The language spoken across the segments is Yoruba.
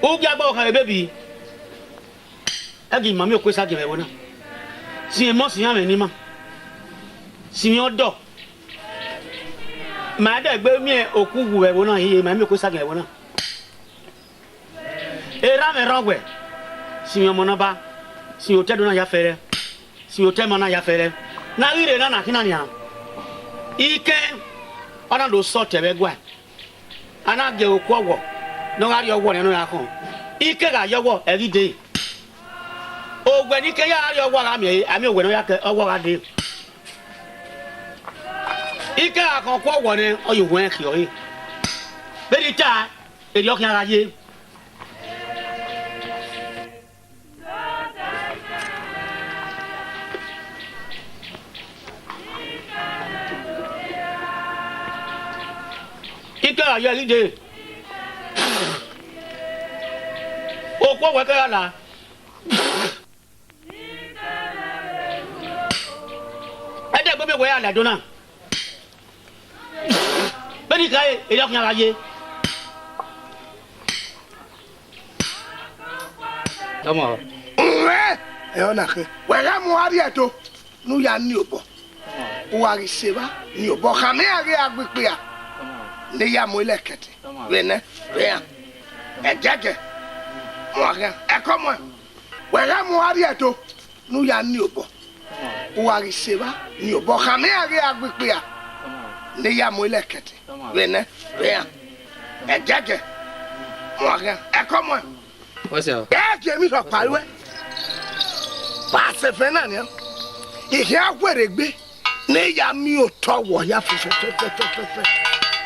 O gya ba o kan baby. Agi mami o kwesa gebe wona. Si mo si yan me ni ma. Si mi odo. Ma da gbe mi oku wu e wona yi mami o kwesa gebe wona. Era me rogwe. Si mi mo na ba. Si o te do na ya fere. Si o te ma na ya fere. Na ire na kina ni ha. Ike ona do so te be gwa. Ana ge oku owo. No ga ri owo ni no ya kan. Ike ga yowo every day. Ogwe ni ke ya ri owo ga mi ami ogwe no ya ke owo ga de. Ike akon ko owo ni oyo wen ki o yi. Beri ta eri o kan ara ye. Ike ayo every day. O ko we ke ala. Ede gbe we ala do na. Beni kai e yok nyara ye. Tama. E ona ke. We ga mu ari eto. Nu ya ni obo. O ari seba ni obo ka me ari agbepe a. Ni ya mu lekete. We ne. We ya. E jage. Mo ga. E komo. We ga mu ari eto. Nu ya ni obo. O ari seba ni obo ka me ari agbepe a. Ni ya mu lekete. We ne. We ya. E jage. Mo ga. E komo. What's up? Yeah, Jamie, so pariwe. Pass the fena ni. Ihe agweregbe na ya mi o to wo ya fe.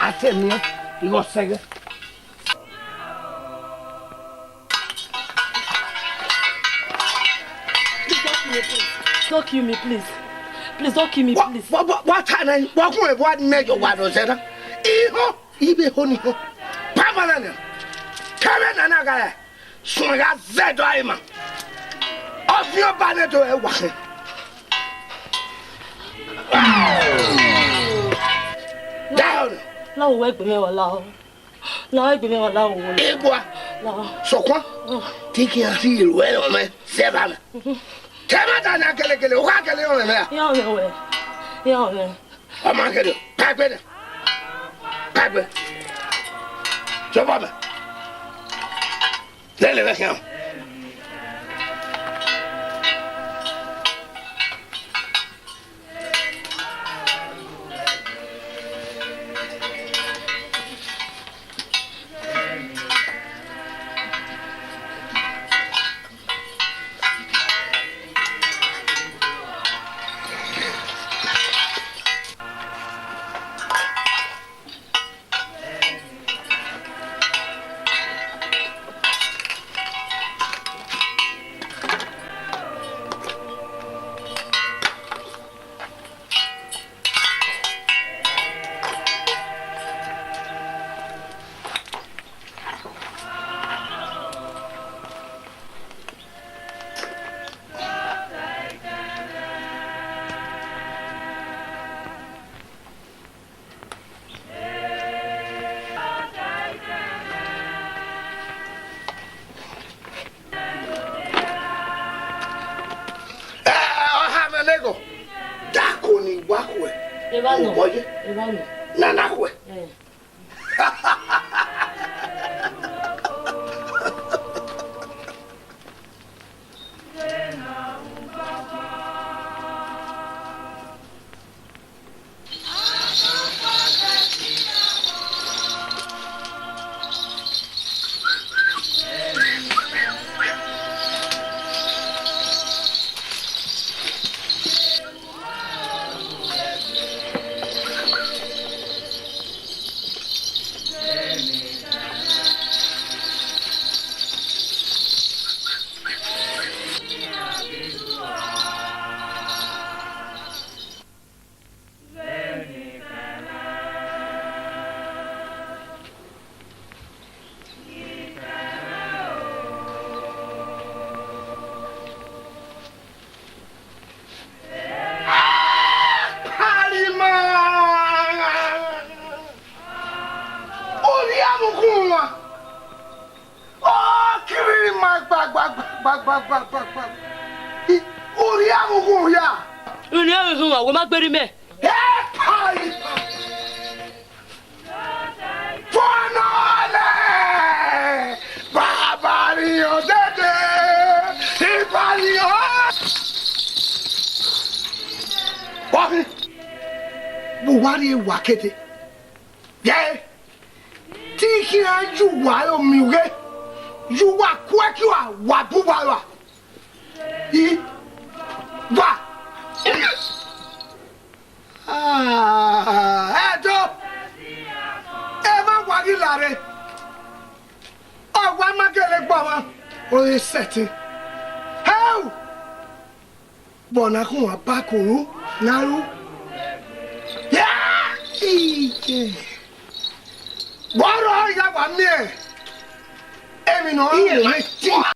Ase mi e go sege. Don't kill me, please. Please don't kill me, please. What time? What kun e bo adme yo wa do se na. Iho, ibe ho ni ho. Papa na ni. Kame na na ga. Sunga zedo aima. Ofio baneto e wa. Down. La o egbe me wala o. La egbe me wala o. Egwa. La. Sokwa. Tiki asi iru e o me se ba me. Kema ta na kele o ka kele o me. Ya o we. Ya o we. O ma kele. Pagbe. Pagbe. Joba me. Lele ve kan. Evano. Nana kwe. Uri amugun ya. Uni amugun wa, we ma gberi me. Fonole! Babario dede! Ibario! Wọ́n Buhari wà kété. Yẹ́ tí kí ẹ ju wà omi rẹ̀ ju wà kúẹ́kí wà búbarà. Yí wà. Ẹ̀dọ́ ẹ má wárí láre. Ọ̀wá mákèlè gbọ́ wọn. Oye sẹ̀tì. Hẹ́wù. Bọ̀nà kún wà bá kòró náírú. Bọ́rọ̀ ìyá wà mí ẹ̀. Èmi náà ń wò ní tí.